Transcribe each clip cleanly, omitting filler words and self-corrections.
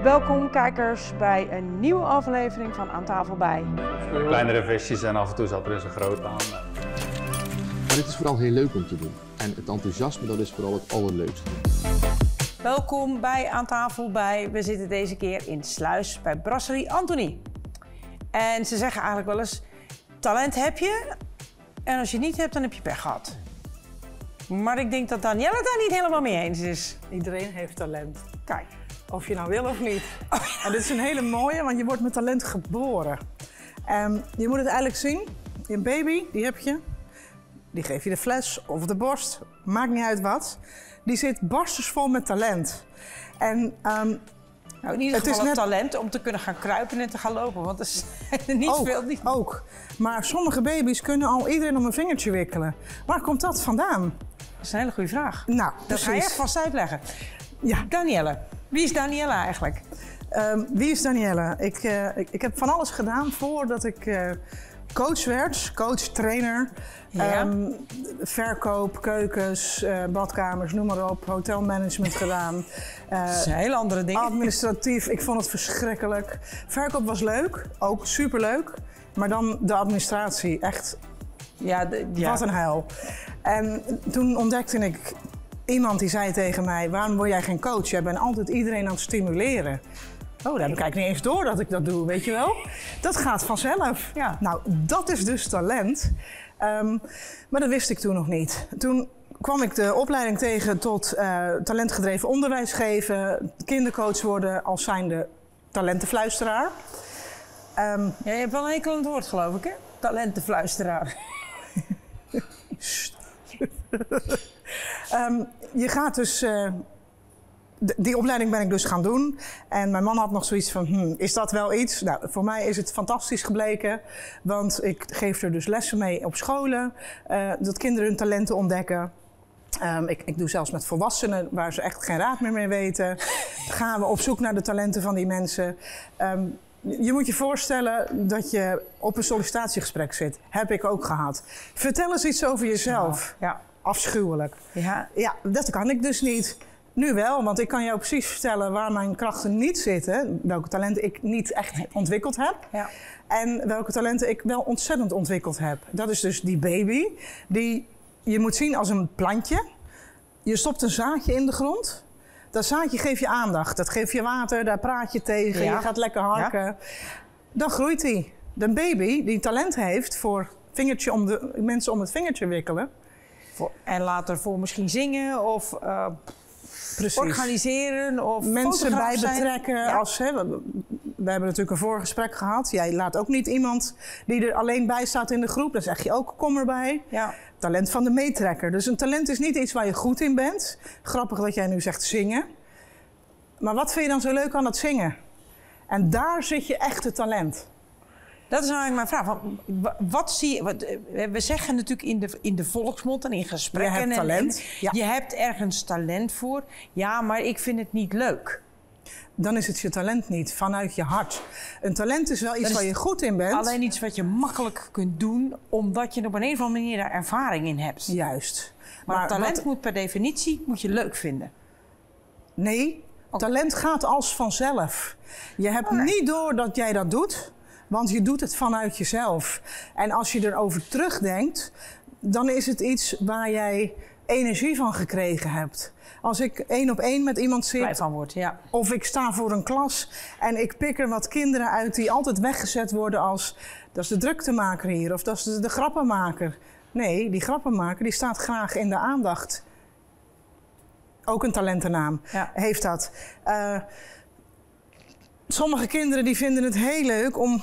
Welkom kijkers bij een nieuwe aflevering van Aan Tafel Bij. Kleinere visjes en af en toe zat er eens een groot aan. Maar het is vooral heel leuk om te doen. En het enthousiasme, dat is vooral het allerleukste. Welkom bij Aan Tafel Bij. We zitten deze keer in Sluis bij Brasserie Anthony. En ze zeggen eigenlijk wel eens, talent heb je en als je het niet hebt, dan heb je pech gehad. Maar ik denk dat Danielle het daar niet helemaal mee eens is. Iedereen heeft talent. Kijk. Of je nou wil of niet. En dit is een hele mooie, want je wordt met talent geboren. Je moet het eigenlijk zien. Je baby, die heb je. Die geef je de fles of de borst. Maakt niet uit wat. Die zit barstensvol met talent. En nou, in ieder geval het talent om te kunnen gaan kruipen en te gaan lopen. Want er is niet veel. Ook. Maar sommige baby's kunnen al iedereen om een vingertje wikkelen. Waar komt dat vandaan? Dat is een hele goede vraag. Nou, dat ga je echt vast uitleggen. Ja. Danielle. Wie is Danielle eigenlijk? Wie is Danielle? Ik heb van alles gedaan voordat ik coach werd. Coach, trainer, ja. Verkoop, keukens, badkamers, noem maar op. Hotelmanagement gedaan. Dat is een hele andere ding. Administratief, ik vond het verschrikkelijk. Verkoop was leuk, ook superleuk. Maar dan de administratie, echt wat een hel. En toen ontdekte ik iemand die zei tegen mij, waarom word jij geen coach? Jij bent altijd iedereen aan het stimuleren. Oh, daar heb ik eigenlijk niet eens door dat ik dat doe, weet je wel? Dat gaat vanzelf. Ja. Nou, dat is dus talent. Maar dat wist ik toen nog niet. Toen kwam ik de opleiding tegen tot talentgedreven onderwijs geven, kindercoach worden als zijnde talentenfluisteraar. Ja, je hebt wel een hekel aan het woord, geloof ik, hè? Talentenfluisteraar. Je gaat dus... die opleiding ben ik dus gaan doen. En mijn man had nog zoiets van, is dat wel iets? Nou, voor mij is het fantastisch gebleken. Want ik geef er dus lessen mee op scholen. Dat kinderen hun talenten ontdekken. Ik doe zelfs met volwassenen waar ze echt geen raad meer mee weten. Dan gaan we op zoek naar de talenten van die mensen. Je moet je voorstellen dat je op een sollicitatiegesprek zit. Heb ik ook gehad. Vertel eens iets over jezelf. Ja. Afschuwelijk. Ja. Ja, dat kan ik dus niet. Nu wel, want ik kan jou precies vertellen waar mijn krachten niet zitten. Welke talenten ik niet echt ontwikkeld heb. Ja. En welke talenten ik wel ontzettend ontwikkeld heb. Dat is dus die baby. Die je moet zien als een plantje. Je stopt een zaadje in de grond. Dat zaadje geeft je aandacht. Dat geeft je water, daar praat je tegen. Ja. Je gaat lekker harken. Ja. Dan groeit hij. De baby die talent heeft voor vingertje om de mensen om het vingertje wikkelen. En later voor misschien zingen of organiseren of mensen bij betrekken. Ja. We hebben natuurlijk een voorgesprek gehad. Jij laat ook niet iemand die er alleen bij staat in de groep. Dan zeg je ook, kom erbij. Ja. Talent van de meetrekker. Dus een talent is niet iets waar je goed in bent. Grappig dat jij nu zegt zingen. Maar wat vind je dan zo leuk aan dat zingen? En daar zit je echte talent. Dat is nou mijn vraag. Wat zie je? We zeggen natuurlijk in de volksmond en in gesprekken. Je hebt talent. Je hebt ergens talent voor. Ja, maar ik vind het niet leuk. Dan is het je talent niet, vanuit je hart. Een talent is wel iets waar je goed in bent. Alleen iets wat je makkelijk kunt doen, omdat je op een of andere manier daar ervaring in hebt. Juist. Maar talent moet per definitie je leuk vinden. Nee, talent gaat als vanzelf. Je hebt niet door dat jij dat doet. Want je doet het vanuit jezelf. En als je erover terugdenkt, dan is het iets waar jij energie van gekregen hebt. Als ik 1 op 1 met iemand zit, blij van word, ja. Of ik sta voor een klas en ik pik er wat kinderen uit die altijd weggezet worden als, dat is de druktemaker hier of dat is de grappenmaker. Nee, die grappenmaker die staat graag in de aandacht. Ook een talentennaam heeft dat. Sommige kinderen die vinden het heel leuk om...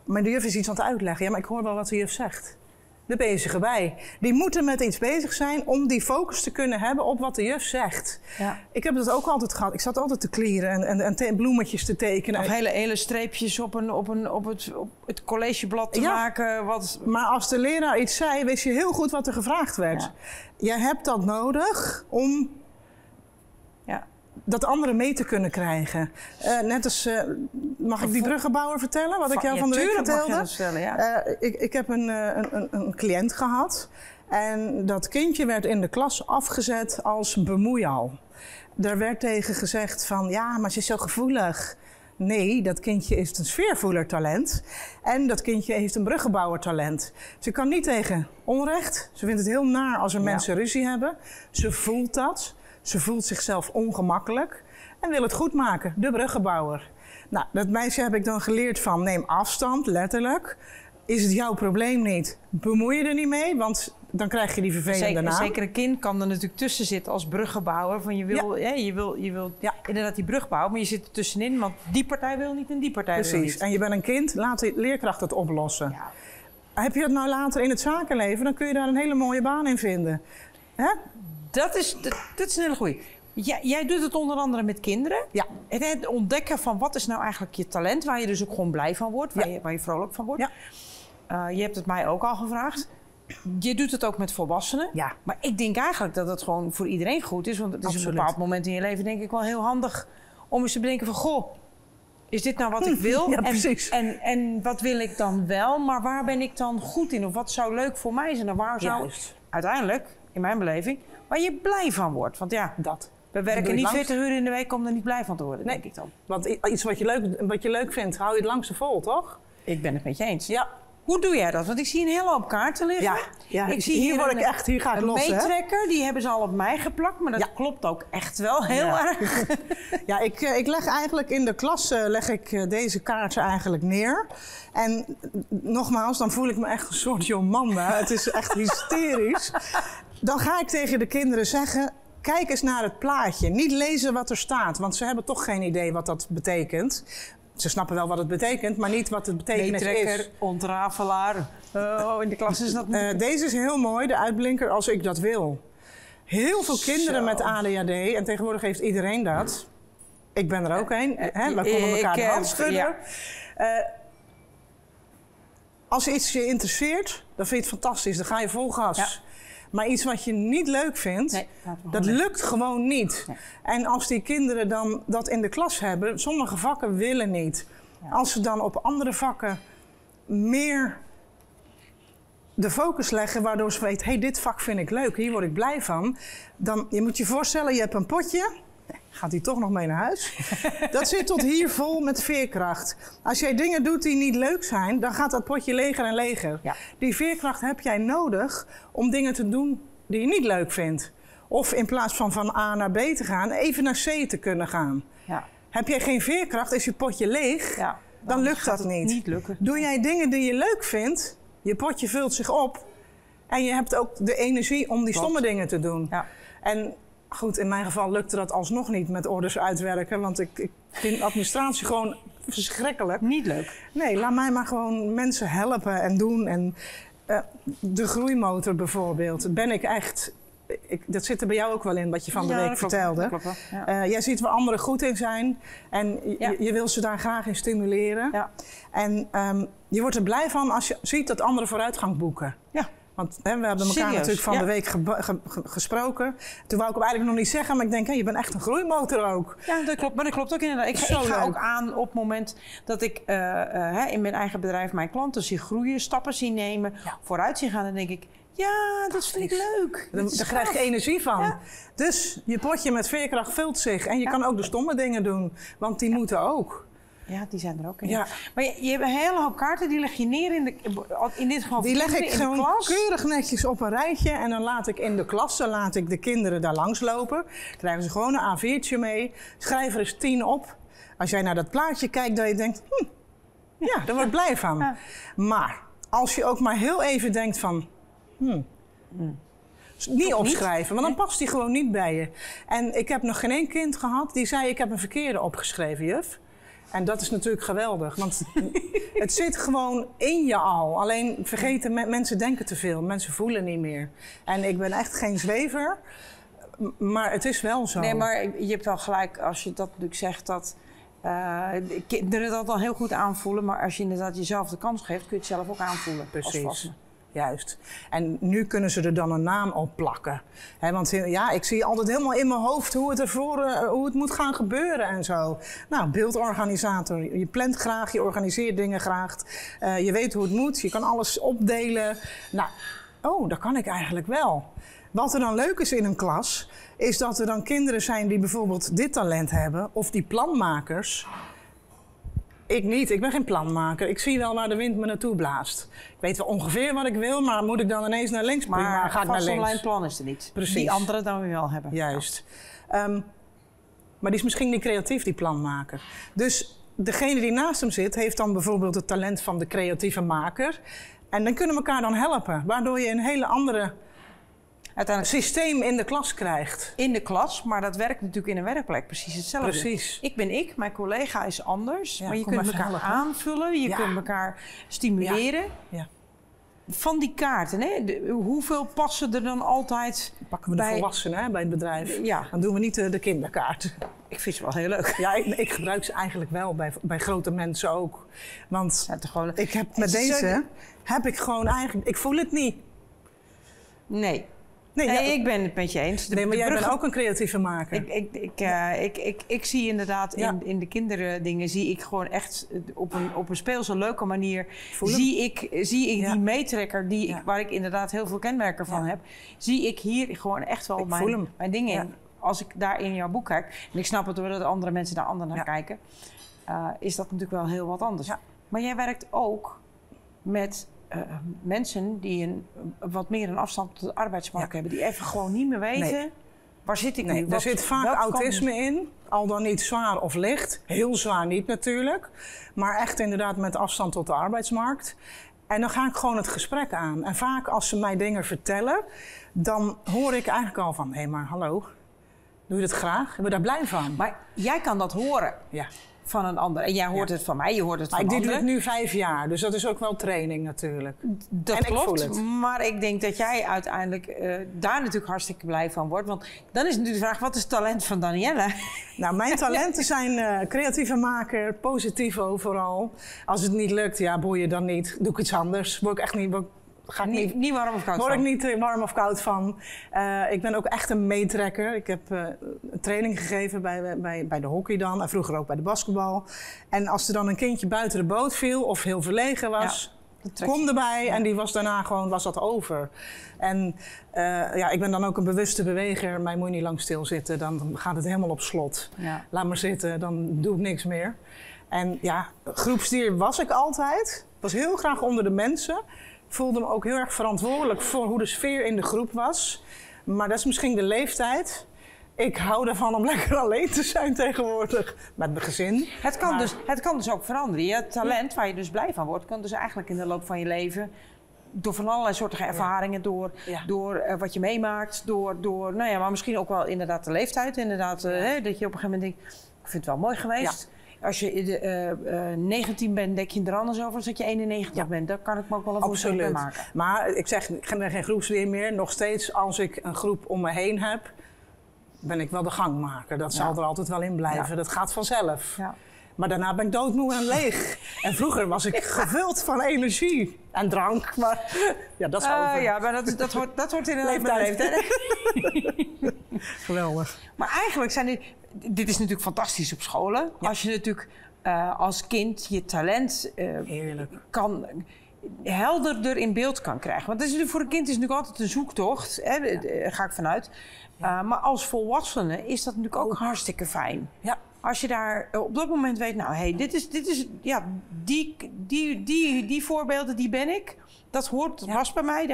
Maar de juf is iets aan het uitleggen. Ja, maar ik hoor wel wat de juf zegt. De bezige bij. Die moeten met iets bezig zijn om die focus te kunnen hebben op wat de juf zegt. Ja. Ik heb dat ook altijd gehad. Ik zat altijd te klieren en bloemetjes te tekenen. Of hele streepjes op het collegeblad te maken. Maar als de leraar iets zei, wist je heel goed wat er gevraagd werd. Ja. Jij hebt dat nodig om... dat anderen mee te kunnen krijgen. Net als, mag ik die bruggenbouwer vertellen? Wat ik jou van de week vertelde? Mag je dat vertellen, ja. Ik heb een cliënt gehad. En dat kindje werd in de klas afgezet als bemoeial. Er werd tegen gezegd van, ja, maar ze is zo gevoelig. Nee, dat kindje heeft een sfeervoelertalent. En dat kindje heeft een bruggenbouwertalent. Ze kan niet tegen onrecht. Ze vindt het heel naar als er mensen ruzie hebben. Ze voelt dat. Ze voelt zichzelf ongemakkelijk. En wil het goed maken. De bruggenbouwer. Nou, dat meisje heb ik dan geleerd van, neem afstand, letterlijk. Is het jouw probleem niet? Bemoei je er niet mee, want dan krijg je die vervelende naam. Zeker een kind kan er natuurlijk tussen zitten als bruggenbouwer. Van je wil inderdaad die brug bouwen, maar je zit er tussenin. Want die partij wil niet en die partij wil niet. Precies. En je bent een kind, laat de leerkracht het oplossen. Ja. Heb je het nou later in het zakenleven, dan kun je daar een hele mooie baan in vinden. Hè? Dat is een hele goeie. Jij doet het onder andere met kinderen. Ja. Het ontdekken van wat is nou eigenlijk je talent, waar je dus ook gewoon blij van wordt, waar je vrolijk van wordt. Ja. Je hebt het mij ook al gevraagd. Je doet het ook met volwassenen. Ja. Maar ik denk eigenlijk dat het gewoon voor iedereen goed is. Want het is een bepaald moment in je leven denk ik wel heel handig om eens te bedenken van, goh, is dit nou wat ik wil? Ja, precies. En wat wil ik dan wel? Maar waar ben ik dan goed in? Of wat zou leuk voor mij zijn? En waar zou uiteindelijk, in mijn beleving, waar je blij van wordt? Want ja, we werken niet 40 uur in de week om er niet blij van te worden, denk ik dan. Want iets wat je leuk vindt, hou je het langste vol, toch? Ik ben het met je eens. Ja. Hoe doe jij dat? Want ik zie een hele hoop kaarten liggen. Ja, ik zie hier ga ik los. Een meetrekker, die hebben ze al op mij geplakt. Maar dat klopt ook echt wel heel erg. Ja, ik leg eigenlijk in de klas deze kaarten eigenlijk neer. En nogmaals, dan voel ik me echt een soort Jomanda. Het is echt hysterisch. Dan ga ik tegen de kinderen zeggen, kijk eens naar het plaatje. Niet lezen wat er staat, want ze hebben toch geen idee wat dat betekent. Ze snappen wel wat het betekent, maar niet wat het betekenis is. Ontrafelaar. In de klas is dat niet. Deze is heel mooi, de uitblinker als ik dat wil. Heel veel kinderen met ADHD, en tegenwoordig heeft iedereen dat. Ik ben er ook een. We konden elkaar de hand schudden. Als iets je interesseert, dan vind je het fantastisch. Dan ga je vol gas. Ja. Maar iets wat je niet leuk vindt, dat lukt gewoon niet. Nee. En als die kinderen dan dat in de klas hebben, sommige vakken willen niet. Ja. Als ze dan op andere vakken meer de focus leggen, waardoor ze weten, hey, dit vak vind ik leuk, hier word ik blij van. Dan, je moet je voorstellen, je hebt een potje. Gaat hij toch nog mee naar huis? Dat zit tot hier vol met veerkracht. Als jij dingen doet die niet leuk zijn, dan gaat dat potje leger en leger. Ja. Die veerkracht heb jij nodig om dingen te doen die je niet leuk vindt. Of in plaats van A naar B te gaan, even naar C te kunnen gaan. Ja. Heb jij geen veerkracht, is je potje leeg, dan lukt dat niet. Doe jij dingen die je leuk vindt, je potje vult zich op en je hebt ook de energie om die stomme dingen te doen. Ja. En goed, in mijn geval lukte dat alsnog niet met orders uitwerken, want ik vind administratie gewoon verschrikkelijk. Niet leuk. Nee, laat mij maar gewoon mensen helpen en doen. En de groeimotor bijvoorbeeld, ben ik echt... dat zit er bij jou ook wel in, wat je van de week vertelde. Klopt, ja. Jij ziet waar anderen goed in zijn en je wil ze daar graag in stimuleren. Ja. En je wordt er blij van als je ziet dat anderen vooruitgang boeken. Ja. Want we hebben elkaar natuurlijk van de week gesproken. Toen wou ik hem eigenlijk nog niet zeggen, maar ik denk, je bent echt een groeimotor ook. Ja, dat klopt. Maar dat klopt ook inderdaad. Ik ga ook aan op het moment dat ik in mijn eigen bedrijf mijn klanten zie groeien, stappen zien nemen, vooruit zien gaan. Dan denk ik, ja, dat vind ik leuk. Daar krijg je energie van. Ja. Dus je potje met veerkracht vult zich. En je kan ook de stomme dingen doen, want die moeten ook. Ja, die zijn er ook in. Ja. Maar je hebt een hele hoop kaarten, die leg je neer in dit geval. Die leg ik gewoon keurig netjes op een rijtje. En dan laat ik in de klasse de kinderen daar langs lopen. Krijgen ze gewoon een A4'tje mee. Schrijf er eens 10 op. Als jij naar dat plaatje kijkt, dat je denkt, daar word ik blij van. Ja. Maar als je ook maar heel even denkt van, niet opschrijven, want dan past die gewoon niet bij je. En ik heb nog geen één kind gehad die zei, ik heb een verkeerde opgeschreven, juf. En dat is natuurlijk geweldig, want het zit gewoon in je al. Alleen vergeten, mensen denken te veel, mensen voelen niet meer. En ik ben echt geen zwever, maar het is wel zo. Nee, maar je hebt wel gelijk als je dat natuurlijk zegt dat kinderen dat al heel goed aanvoelen. Maar als je inderdaad jezelf de kans geeft, kun je het zelf ook aanvoelen. Precies. Juist. En nu kunnen ze er dan een naam op plakken. Want ik zie altijd helemaal in mijn hoofd hoe het moet gaan gebeuren en zo. Nou, beeldorganisator. Je plant graag, je organiseert dingen graag. Je weet hoe het moet, je kan alles opdelen. Nou, oh, dat kan ik eigenlijk wel. Wat er dan leuk is in een klas, is dat er dan kinderen zijn die bijvoorbeeld dit talent hebben, of die planmakers. Ik niet, ik ben geen planmaker. Ik zie wel waar de wind me naartoe blaast. Ik weet wel ongeveer wat ik wil, maar moet ik dan ineens naar links? Prima, Maar ga ik naar links. vastgelegd plan is er niet. Precies. Die anderen dan weer wel hebben. Juist. Maar die is misschien niet creatief, die planmaker. Dus degene die naast hem zit, heeft dan bijvoorbeeld het talent van de creatieve maker. En dan kunnen we elkaar dan helpen, waardoor je een hele andere Uiteindelijk systeem in de klas krijgt. in de klas, maar dat werkt natuurlijk in een werkplek precies hetzelfde. Precies. Ik ben ik, mijn collega is anders. Ja, maar je kom kunt even elkaar helpen. aanvullen, je Ja. kunt elkaar stimuleren. Ja. Van die kaarten, hè? Hoeveel passen er dan altijd Pakken we de bij... volwassenen hè, bij het bedrijf. Ja. Dan doen we niet de kinderkaart. Ik vind ze wel heel leuk. Ja, ik gebruik ze eigenlijk wel bij grote mensen ook. Want Ja, toch gewoon... ik heb met deze, heb ik gewoon eigenlijk... Ik voel het niet. Nee. Nee, Nee, ja, ik ben het met je eens. nee maar de jij bent brug- ook een creatieve maker. Ik zie inderdaad Ja. in de kinderdingen zie ik gewoon echt op een speelse, leuke manier Voel hem? zie ik Ja. die meetrekker Ja. waar ik inderdaad heel veel kenmerken van heb, zie ik hier gewoon echt wel Ik voel hem. mijn dingen Ja. in. Als ik daar in jouw boek kijk, en ik snap het doordat andere mensen daar anders naar Ja. kijken, is dat natuurlijk wel heel wat anders. Ja. Maar jij werkt ook met mensen die wat meer een afstand tot de arbeidsmarkt Ja. hebben. Die even gewoon niet meer weten, Nee. waar zit ik Nee, nu? er zit vaak welke kant autisme in, al dan niet zwaar of licht. Heel zwaar niet natuurlijk, maar echt inderdaad met afstand tot de arbeidsmarkt. En dan ga ik gewoon het gesprek aan. En vaak als ze mij dingen vertellen, dan hoor ik eigenlijk al van... hé, maar hallo, doe je dat graag? Ben je daar blij van? Maar jij kan dat horen Ja. van een ander. En jij hoort het van mij, je hoort het Maar van ik doe het anderen. nu 5 jaar, dus dat is ook wel training natuurlijk. Dat en ik klopt, voel het. maar ik denk dat jij uiteindelijk daar natuurlijk hartstikke blij van wordt. Want dan is natuurlijk de vraag, wat is het talent van Danielle? Nou, mijn talenten zijn creatieve maker, positief overal. Als het niet lukt, ja, boeien dan niet. Doe ik iets anders. Word ik echt niet... Ga ik niet Niet warm of koud Word ik van. niet warm of koud van. Ik ben ook echt een meetrekker. Ik heb een training gegeven bij de hockey dan. En vroeger ook bij de basketbal. En als er dan een kindje buiten de boot viel of heel verlegen was... dat trek je. Kom erbij en die was daarna gewoon, was dat over. En ik ben dan ook een bewuste beweger. Mij moet je niet lang stilzitten, dan gaat het helemaal op slot. Ja. Laat maar zitten, dan doe ik niks meer. En ja, groepsdier was ik altijd. Ik was heel graag onder de mensen. Ik voelde me ook heel erg verantwoordelijk voor hoe de sfeer in de groep was. Maar dat is misschien de leeftijd. Ik hou ervan om lekker alleen te zijn tegenwoordig. Met mijn gezin. Het kan dus ook veranderen. Je talent, waar je dus blij van wordt, kan dus eigenlijk in de loop van je leven... door van allerlei soorten ervaringen, door wat je meemaakt, door nou ja, maar misschien ook wel inderdaad de leeftijd. Inderdaad, dat je op een gegeven moment denkt, ik vind het wel mooi geweest. Ja. Als je 19 bent, denk je er anders over als dat je 91 bent. Daar kan ik me ook wel een voorstel bij Absoluut. maken. Maar ik zeg, ik ben geen groepsdier meer. Nog steeds, als ik een groep om me heen heb, ben ik wel de gangmaker. Dat zal er altijd wel in blijven. Ja. Dat gaat vanzelf. Ja. Maar daarna ben ik doodmoe en leeg. En vroeger was ik gevuld van energie en drank. Maar ja, dat is over. Ja, maar dat hoort inderdaad bij de Leeftijd. leeftijd. Geweldig. Maar eigenlijk zijn dit is natuurlijk fantastisch op scholen. Ja. Als je natuurlijk als kind je talent Heerlijk. helderder in beeld kan krijgen. Want dat is natuurlijk, voor een kind is het natuurlijk altijd een zoektocht, hè, daar ga ik vanuit. Maar als volwassene is dat natuurlijk ook hartstikke fijn. Ja. Als je daar op dat moment weet, nou, hey, dit is ja, die voorbeelden, die ben ik. Dat was bij mij,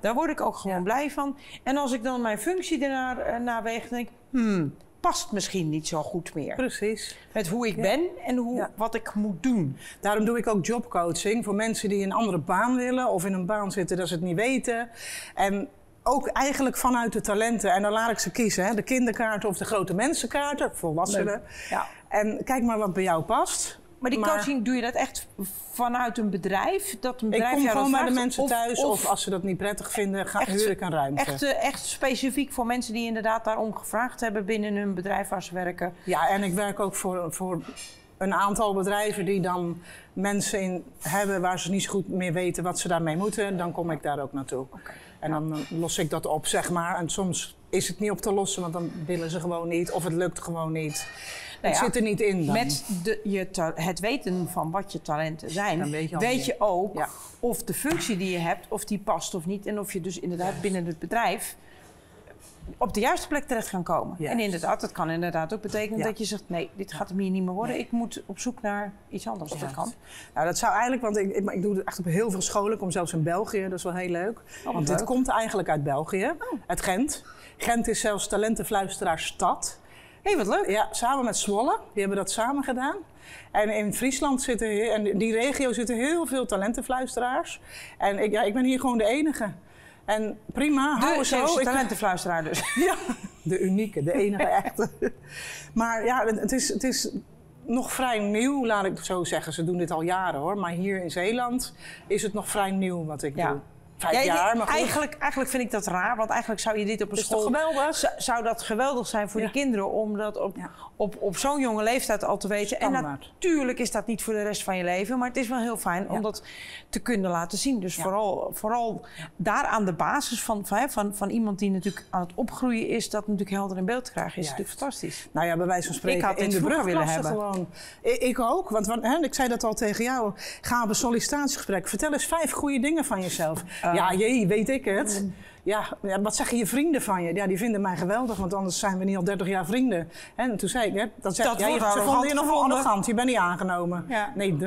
daar word ik ook gewoon blij van. En als ik dan mijn functie ernaar weeg, denk ik, past misschien niet zo goed meer. Precies. Met hoe ik ben en wat ik moet doen. Daarom doe ik ook jobcoaching voor mensen die een andere baan willen of in een baan zitten dat ze het niet weten. En ook eigenlijk vanuit de talenten. En dan laat ik ze kiezen, hè? De kinderkaarten of de grote mensenkaarten, volwassenen. Ja. En kijk maar wat bij jou past. Maar die coaching, doe je dat echt vanuit een bedrijf? Dat een bedrijf Ik kom jou gewoon dat bij de vraagt? mensen thuis of als ze dat niet prettig vinden, huur ik een ruimte. Echt specifiek voor mensen die inderdaad daarom gevraagd hebben binnen hun bedrijf waar ze werken. Ja, en ik werk ook voor een aantal bedrijven die dan mensen in hebben waar ze niet zo goed meer weten wat ze daarmee moeten. Dan kom ik daar ook naartoe. Okay. En dan los ik dat op, zeg maar. En soms is het niet op te lossen, want dan willen ze gewoon niet of het lukt gewoon niet. Het zit er niet in dan. Met het weten van wat je talenten zijn, Dan weet je ook Ja. of de functie die je hebt, of die past of niet. En of je dus inderdaad binnen het bedrijf op de juiste plek terecht kan komen. Juist. En inderdaad, dat kan inderdaad ook betekenen Ja. dat je zegt, nee, dit gaat hem hier niet meer worden. Nee. Ik moet op zoek naar iets anders. Dat Juist. kan. Nou, dat zou eigenlijk, want ik doe het echt op heel veel scholen. Ik kom zelfs in België, dat is wel heel leuk. Want leuk. dit komt eigenlijk uit België, uit Gent. Gent is zelfs talentenfluisteraarsstad. Hé, wat leuk. Ja, samen met Zwolle. Die hebben dat samen gedaan. En in Friesland en in die regio zitten heel veel talentenfluisteraars. En ik ben hier gewoon de enige. En prima, hou zo. De talentenfluisteraar dus. Ja, de unieke, de enige echte. Maar ja, het is nog vrij nieuw, laat ik het zo zeggen. Ze doen dit al jaren hoor. Maar hier in Zeeland is het nog vrij nieuw wat ik doe. 5 jaar, maar goed. Eigenlijk vind ik dat raar, want eigenlijk zou je dit op een Is school... toch geweldig? Zou dat geweldig zijn voor Ja. die kinderen om dat Ja. op zo'n jonge leeftijd al te weten. En Standaard. natuurlijk is dat niet voor de rest van je leven, maar het is wel heel fijn om dat te kunnen laten zien. Dus Ja. vooral daar aan de basis van iemand die natuurlijk aan het opgroeien is, dat natuurlijk helder in beeld te krijgen, is Juist. natuurlijk fantastisch. Nou ja, bij wijze van spreken Ik had dit in de vroeger willen brugklasse hebben. gewoon. Ik ook, want ik zei dat al tegen jou. Ga op een sollicitatiegesprek. Vertel eens 5 goede dingen van jezelf. Ja, weet ik het. Ja, wat zeggen je vrienden van je? Ja, die vinden mij geweldig, want anders zijn we niet al 30 jaar vrienden. En toen zei ik, Dat jij, wordt ze arrogant vonden je nog wel gevonden. arrogant, je bent niet aangenomen. Ja. Nee,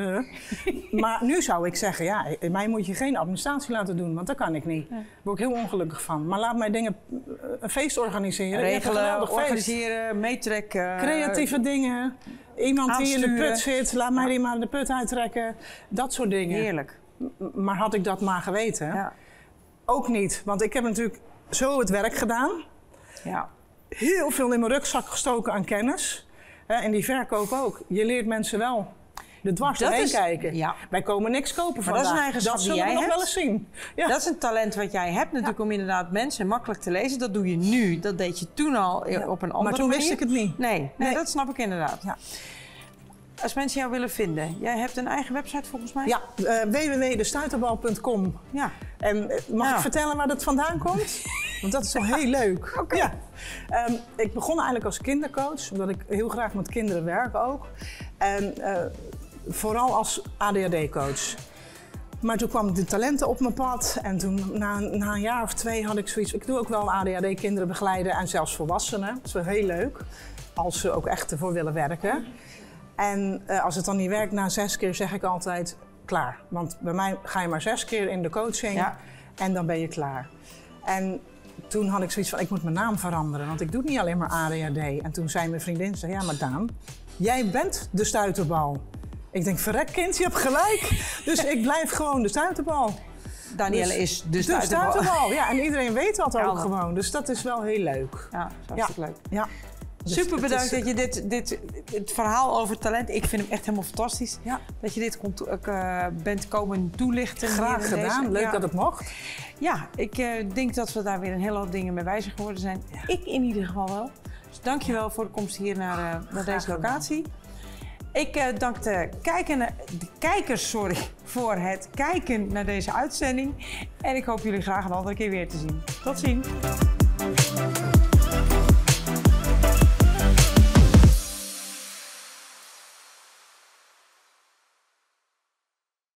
Maar nu zou ik zeggen, ja, mij moet je geen administratie laten doen, want dat kan ik niet. Daar word ik heel ongelukkig van. Maar laat mij een feest organiseren. Je hebt een Regelen, geweldig feest. organiseren, meetrekken. Creatieve dingen. Iemand die in de aansturen. put zit, laat mij die maar de put uittrekken. Dat soort dingen. Heerlijk. Maar had ik dat maar geweten? Ja. Ook niet, want ik heb natuurlijk zo het werk gedaan. Ja. Heel veel in mijn rugzak gestoken aan kennis. En die verkoop ook. Je leert mensen wel de dwars Dat doorheen is- kijken. ja. Wij komen niks kopen Maar dat is vandaag. een eigenschap dat die zullen we jij nog hebt. wel eens zien. Ja. Dat is een talent wat jij hebt natuurlijk om inderdaad mensen makkelijk te lezen. Dat doe je nu. Dat deed je toen al op een andere manier. Maar toen wist ik het niet. Nee, Nee. dat snap ik inderdaad. Ja. Als mensen jou willen vinden. Jij hebt een eigen website volgens mij? Ja, www.destuiterbal.com. Ja. En mag Ja. ik vertellen waar dat vandaan komt? Want dat is wel heel leuk. Oké. Ja. Ik begon eigenlijk als kindercoach, omdat ik heel graag met kinderen werk ook. En vooral als ADHD-coach. Maar toen kwamen de talenten op mijn pad. En toen, na een jaar of 2 had ik zoiets. Ik doe ook wel ADHD-kinderen begeleiden en zelfs volwassenen. Dat is wel heel leuk. Als ze ook echt ervoor willen werken. En als het dan niet werkt na 6 keer, zeg ik altijd klaar. Want bij mij ga je maar 6 keer in de coaching Ja. en dan ben je klaar. En toen had ik zoiets van, ik moet mijn naam veranderen. Want ik doe niet alleen maar ADHD. En toen zei mijn vriendin, ja maar Daan, jij bent de stuiterbal. Ik denk, verrek kind, je hebt gelijk. Dus ik blijf gewoon de stuiterbal. Danielle is de De stuiterbal. stuiterbal, ja. En iedereen weet dat ook Ja. gewoon. Dus dat is wel heel leuk. Ja, dat is hartstikke leuk. Ja. Dus Super het bedankt is- dat je het verhaal over talent, ik vind hem echt helemaal fantastisch. Ja. Dat je dit bent komen toelichten. Graag hier in gedaan, deze- leuk ja. dat het mocht. Ja, ik denk dat we daar weer een hele hoop dingen mee wijzig geworden zijn. Ik in ieder geval wel. Dus dankjewel voor de komst hier naar deze gedaan. locatie. Ik dank de kijkers voor het kijken naar deze uitzending. En ik hoop jullie graag een andere keer weer te zien. Tot ziens.